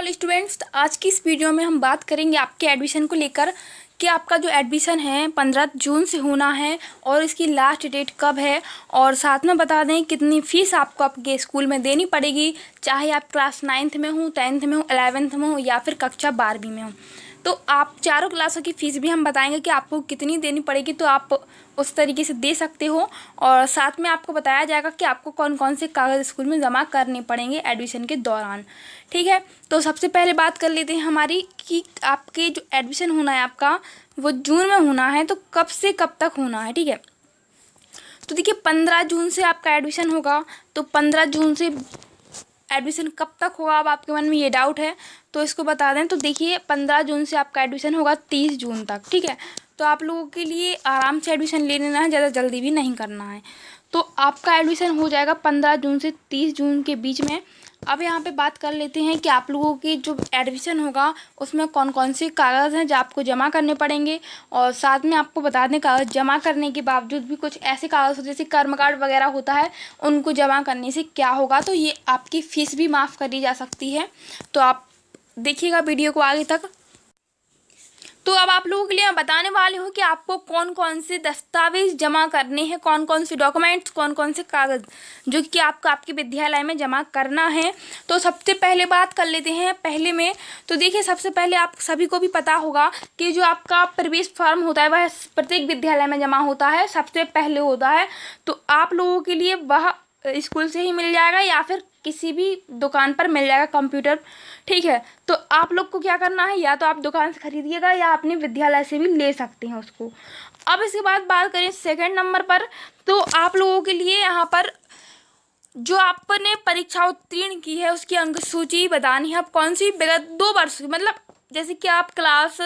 All students, आज की इस वीडियो में हम बात करेंगे आपके एडमिशन को लेकर कि आपका जो एडमिशन है 15 जून से होना है और इसकी लास्ट डेट कब है। और साथ में बता दें कितनी फ़ीस आपको आपके स्कूल में देनी पड़ेगी, चाहे आप क्लास 9th में हो, 10th में हो, 11th में हो या फिर कक्षा 12वीं में हो। तो आप चारों क्लासों की फ़ीस भी हम बताएंगे कि आपको कितनी देनी पड़ेगी, तो आप उस तरीके से दे सकते हो। और साथ में आपको बताया जाएगा कि आपको कौन कौन से कागज़ स्कूल में जमा करने पड़ेंगे एडमिशन के दौरान। ठीक है, तो सबसे पहले बात कर लेते हैं हमारी कि आपके जो एडमिशन होना है आपका वो जून में होना है, तो कब से कब तक होना है। ठीक है, तो देखिए 15 जून से आपका एडमिशन होगा। तो 15 जून से एडमिशन कब तक होगा, अब आपके मन में ये डाउट है तो इसको बता दें। तो देखिए 15 जून से आपका एडमिशन होगा 30 जून तक। ठीक है, तो आप लोगों के लिए आराम से एडमिशन ले लेना है, ज़्यादा जल्दी भी नहीं करना है। तो आपका एडमिशन हो जाएगा 15 जून से 30 जून के बीच में। अब यहाँ पे बात कर लेते हैं कि आप लोगों की जो एडमिशन होगा उसमें कौन कौन से कागज़ हैं जो आपको जमा करने पड़ेंगे। और साथ में आपको बता दें कागज़ जमा करने के बावजूद भी कुछ ऐसे कागज़ होते जैसे कर्म कार्ड वगैरह होता है, उनको जमा करने से क्या होगा, तो ये आपकी फ़ीस भी माफ़ करी जा सकती है। तो आप देखिएगा वीडियो को आगे तक। तो अब आप लोगों के लिए मैं बताने वाली हूँ कि आपको कौन कौन से दस्तावेज जमा करने हैं, कौन कौन से डॉक्यूमेंट्स, कौन कौन से कागज़ जो कि आपको आपके विद्यालय में जमा करना है। तो सबसे पहले बात कर लेते हैं पहले में। तो देखिए सबसे पहले आप सभी को भी पता होगा कि जो आपका प्रवेश फॉर्म होता है वह प्रत्येक विद्यालय में जमा होता है, सबसे पहले होता है। तो आप लोगों के लिए वह स्कूल से ही मिल जाएगा या फिर किसी भी दुकान पर मिल जाएगा कंप्यूटर। ठीक है, तो आप लोग को क्या करना है, या तो आप दुकान से खरीदिएगा या अपने विद्यालय से भी ले सकते हैं उसको। अब इसके बाद बात करें सेकंड नंबर पर, तो आप लोगों के लिए यहाँ पर जो आपने परीक्षा उत्तीर्ण की है उसकी अंक सूची बतानी है। आप कौन सी विगत 2 वर्ष की, मतलब जैसे कि आप क्लास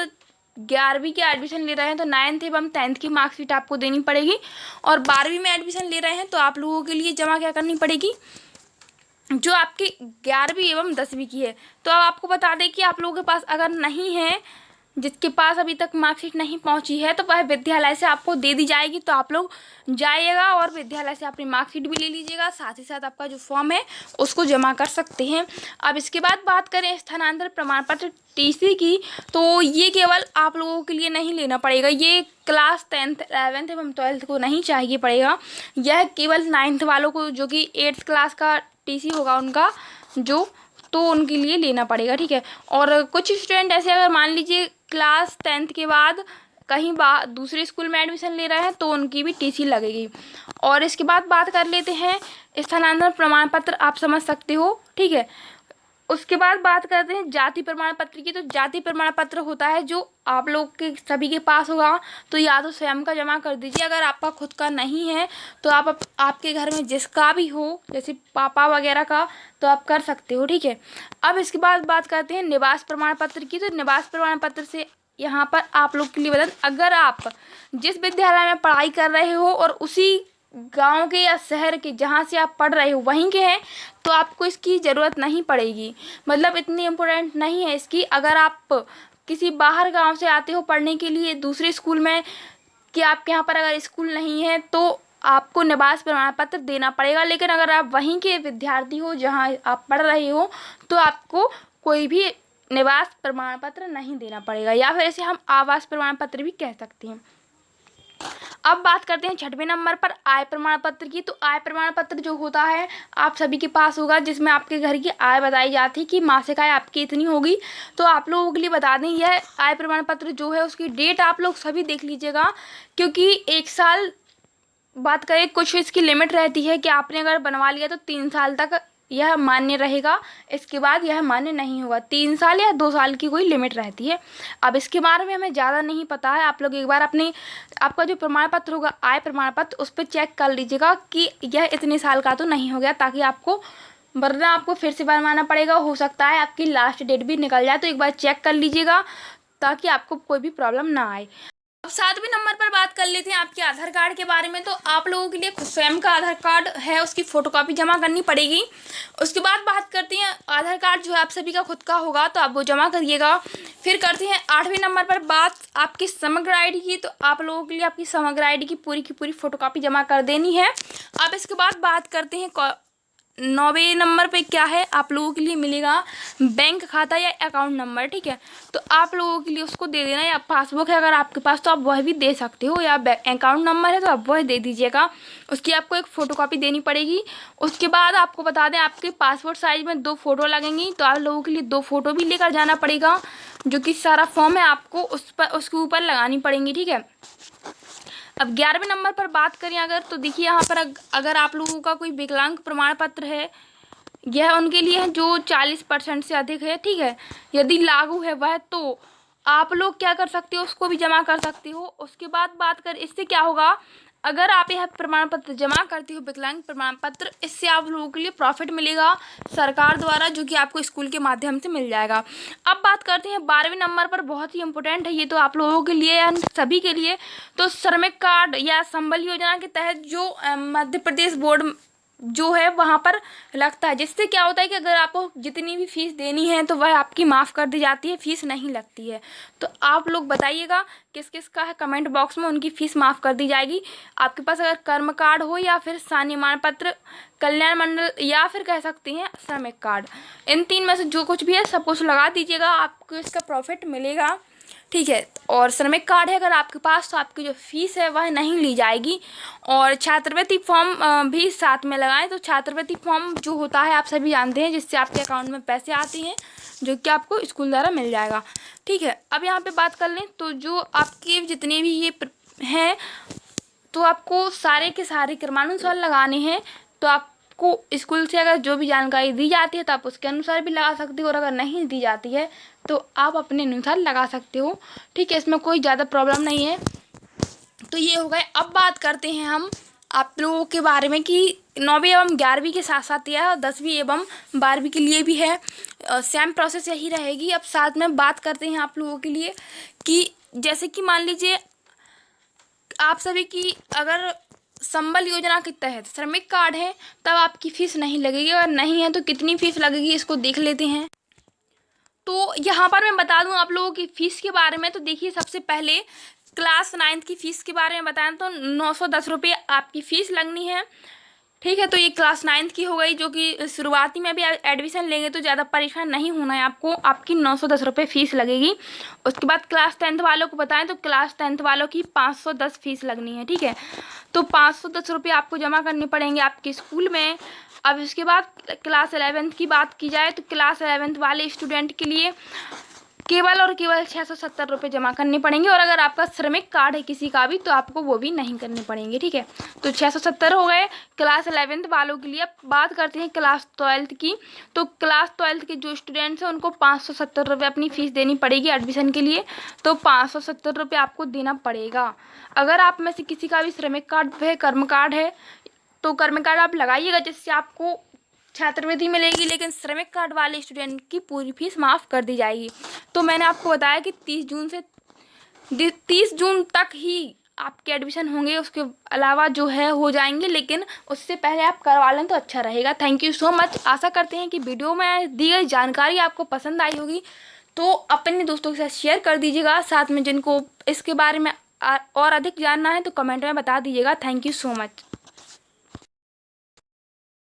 11वीं के एडमिशन ले रहे हैं तो 9th एवं 10th की मार्कशीट आपको देनी पड़ेगी। और 12वीं में एडमिशन ले रहे हैं तो आप लोगों के लिए जमा क्या करनी पड़ेगी, जो आपकी 11वीं एवं 10वीं की है। तो अब आपको बता दें कि आप लोगों के पास अगर नहीं है, जिसके पास अभी तक मार्कशीट नहीं पहुंची है, तो वह विद्यालय से आपको दे दी जाएगी। तो आप लोग जाइएगा और विद्यालय से अपनी मार्कशीट भी ले लीजिएगा, साथ ही साथ आपका जो फॉर्म है उसको जमा कर सकते हैं। अब इसके बाद बात करें स्थानांतरण प्रमाण पत्र टीसी की, तो ये केवल आप लोगों के लिए नहीं लेना पड़ेगा, ये क्लास 10th 11th एवं 12th को नहीं चाहिए पड़ेगा। यह केवल 9th वालों को, जो कि 8th क्लास का टीसी होगा उनका जो, तो उनके लिए लेना पड़ेगा। ठीक है, और कुछ स्टूडेंट ऐसे अगर मान लीजिए क्लास 10th के बाद कहीं दूसरे स्कूल में एडमिशन ले रहे हैं तो उनकी भी टीसी लगेगी। और इसके बाद बात कर लेते हैं स्थानांतरण प्रमाण पत्र, आप समझ सकते हो। ठीक है, उसके बाद बात करते हैं जाति प्रमाण पत्र की। तो जाति प्रमाण पत्र होता है जो आप लोग के सभी के पास होगा, तो या तो स्वयं का जमा कर दीजिए, अगर आपका खुद का नहीं है तो आप आपके घर में जिसका भी हो, जैसे पापा वगैरह का, तो आप कर सकते हो। ठीक है, अब इसके बाद बात करते हैं निवास प्रमाण पत्र की। तो निवास प्रमाण पत्र से यहाँ पर आप लोग के लिए बता, अगर आप जिस विद्यालय में पढ़ाई कर रहे हो और उसी गांव के या शहर के जहाँ से आप पढ़ रहे हो वहीं के हैं, तो आपको इसकी ज़रूरत नहीं पड़ेगी, मतलब इतनी इम्पोर्टेंट नहीं है इसकी। अगर आप किसी बाहर गांव से आते हो पढ़ने के लिए दूसरे स्कूल में, कि आपके यहाँ पर अगर स्कूल नहीं है तो आपको निवास प्रमाण पत्र देना पड़ेगा। लेकिन अगर आप वहीं के विद्यार्थी हो जहाँ आप पढ़ रहे हो तो आपको कोई भी निवास प्रमाण पत्र नहीं देना पड़ेगा, या फिर इसे हम आवास प्रमाण पत्र भी कह सकते हैं। अब बात करते हैं 6वें नंबर पर आय प्रमाण पत्र की। तो आय प्रमाण पत्र जो होता है आप सभी के पास होगा, जिसमें आपके घर की आय बताई जाती है कि मासिक आय आपकी इतनी होगी। तो आप लोगों के लिए बता दें, यह आय प्रमाण पत्र जो है उसकी डेट आप लोग सभी देख लीजिएगा, क्योंकि 1 साल बात करें, कुछ इसकी लिमिट रहती है कि आपने अगर बनवा लिया तो 3 साल तक यह मान्य रहेगा, इसके बाद यह मान्य नहीं होगा। 3 साल या 2 साल की कोई लिमिट रहती है। अब इसके बारे में हमें ज़्यादा नहीं पता है, आप लोग एक बार अपने आपका जो प्रमाण पत्र होगा आय प्रमाण पत्र, उस पर चेक कर लीजिएगा कि यह इतने साल का तो नहीं हो गया, ताकि आपको, वरना आपको फिर से बनवाना पड़ेगा। हो सकता है आपकी लास्ट डेट भी निकल जाए, तो एक बार चेक कर लीजिएगा ताकि आपको कोई भी प्रॉब्लम ना आए। अब 7वें नंबर पर बात कर लेते हैं आपके आधार कार्ड के बारे में। तो आप लोगों के लिए खुद स्वयं का आधार कार्ड है उसकी फ़ोटोकॉपी जमा करनी पड़ेगी। उसके बाद बात करते हैं आधार कार्ड जो है आप सभी का खुद का होगा तो आप वो जमा करिएगा। फिर करते हैं 8वें नंबर पर बात आपकी समग्र आईडी की। तो आप लोगों के लिए आपकी समग्र आईडी की पूरी फ़ोटोकॉपी जमा कर देनी है। अब इसके बाद बात करते हैं 9वें नंबर पे क्या है, आप लोगों के लिए मिलेगा बैंक खाता या अकाउंट नंबर। ठीक है, तो आप लोगों के लिए उसको दे देना, या पासबुक है अगर आपके पास तो आप वह भी दे सकते हो, या अकाउंट नंबर है तो आप वह दे दीजिएगा। उसकी आपको एक फ़ोटोकॉपी देनी पड़ेगी। उसके बाद आपको बता दें, आपके पासपोर्ट साइज में 2 फ़ोटो लगेंगी, तो आप लोगों के लिए 2 फ़ोटो भी लेकर जाना पड़ेगा। जो कि सारा फॉर्म है आपको उसके ऊपर लगानी पड़ेंगी। ठीक है, अब 11वें नंबर पर बात करें अगर, तो देखिए यहाँ पर अगर आप लोगों का कोई विकलांग प्रमाण पत्र है, यह उनके लिए है जो 40% से अधिक है। ठीक है, यदि लागू है वह, तो आप लोग क्या कर सकते हो, उसको भी जमा कर सकते हो। उसके बाद बात कर, इससे क्या होगा, अगर आप यह प्रमाण पत्र जमा करते हो विकलांग प्रमाण पत्र, इससे आप लोगों के लिए प्रॉफिट मिलेगा सरकार द्वारा, जो कि आपको स्कूल के माध्यम से मिल जाएगा। अब बात करते हैं 12वें नंबर पर, बहुत ही इंपॉर्टेंट है ये तो आप लोगों के लिए, सभी के लिए। तो श्रमिक कार्ड या संबल योजना के तहत जो मध्य प्रदेश बोर्ड जो है वहाँ पर लगता है, जिससे क्या होता है कि अगर आपको जितनी भी फीस देनी है तो वह आपकी माफ़ कर दी जाती है, फीस नहीं लगती है। तो आप लोग बताइएगा किस किस का है, कमेंट बॉक्स में उनकी फ़ीस माफ़ कर दी जाएगी। आपके पास अगर कर्म कार्ड हो, या फिर सानिमान पत्र, कल्याण मंडल, या फिर कह सकते हैं श्रमिक कार्ड, इन 3 में से जो कुछ भी है सब कुछ लगा दीजिएगा, आपको इसका प्रॉफिट मिलेगा। ठीक है, और श्रमिक कार्ड है अगर आपके पास, तो आपकी जो फीस है वह नहीं ली जाएगी। और छात्रवृत्ति फॉर्म भी साथ में लगाएं। तो छात्रवृत्ति फॉर्म जो होता है आप सभी जानते हैं, जिससे आपके अकाउंट में पैसे आते हैं, जो कि आपको स्कूल द्वारा मिल जाएगा। ठीक है, अब यहाँ पे बात कर लें, तो जो आपके जितने भी ये हैं, तो आपको सारे के सारे क्रमानुसार लगाने हैं। तो आपको स्कूल से अगर जो भी जानकारी दी जाती है तो आप उसके अनुसार भी लगा सकते हो, और अगर नहीं दी जाती है तो आप अपने अनुसार लगा सकते हो। ठीक है, इसमें कोई ज़्यादा प्रॉब्लम नहीं है। तो ये हो गए। अब बात करते हैं हम आप लोगों के बारे में कि 9वीं एवं 11वीं के साथ साथ यह 10वीं एवं 12वीं के लिए भी है, सेम प्रोसेस यही रहेगी। अब साथ में बात करते हैं आप लोगों के लिए कि जैसे कि मान लीजिए आप सभी की अगर संबल योजना के तहत श्रमिक कार्ड है, तब आपकी फ़ीस नहीं लगेगी, अगर नहीं है तो कितनी फ़ीस लगेगी इसको देख लेते हैं। तो यहाँ पर मैं बता दूँ आप लोगों की फ़ीस के बारे में। तो देखिए, सबसे पहले क्लास 9th की फ़ीस के बारे में बताएं तो 910 रुपये आपकी फ़ीस लगनी है। ठीक है, तो ये क्लास 9th की हो गई, जो कि शुरुआती में भी एडमिशन लेंगे तो ज़्यादा परेशान नहीं होना है आपको, आपकी 910 रुपये फ़ीस लगेगी। उसके बाद क्लास 10th वालों को बताएं तो क्लास 10th वालों की 510 फ़ीस लगनी है। ठीक है, तो 510 रुपये आपको जमा करने पड़ेंगे आपके स्कूल में। अब इसके बाद क्लास 11th की बात की जाए तो क्लास 11th वाले स्टूडेंट के लिए केवल और केवल 670 रुपये जमा करने पड़ेंगे, और अगर आपका श्रमिक कार्ड है किसी का भी तो आपको वो भी नहीं करने पड़ेंगे। ठीक है, तो 670 हो गए क्लास 11th वालों के लिए। अब बात करते हैं क्लास 12th की। तो क्लास 12th के जो स्टूडेंट्स हैं उनको 570 रुपये अपनी फ़ीस देनी पड़ेगी एडमिशन के लिए। तो 570 रुपये आपको देना पड़ेगा। अगर आप में से किसी का भी श्रमिक कार्ड है, कर्म कार्ड है, तो कर्म कार्ड आप लगाइएगा, जिससे आपको छात्रवृत्ति मिलेगी, लेकिन श्रमिक कार्ड वाले स्टूडेंट की पूरी फीस माफ़ कर दी जाएगी। तो मैंने आपको बताया कि 30 जून तक ही आपके एडमिशन होंगे, उसके अलावा जो है हो जाएंगे, लेकिन उससे पहले आप करवा लें तो अच्छा रहेगा। Thank you so much. आशा करते हैं कि वीडियो में दी गई जानकारी आपको पसंद आई होगी, तो अपने दोस्तों के साथ शेयर कर दीजिएगा। साथ में जिनको इसके बारे में और अधिक जानना है तो कमेंट में बता दीजिएगा। Thank you so much.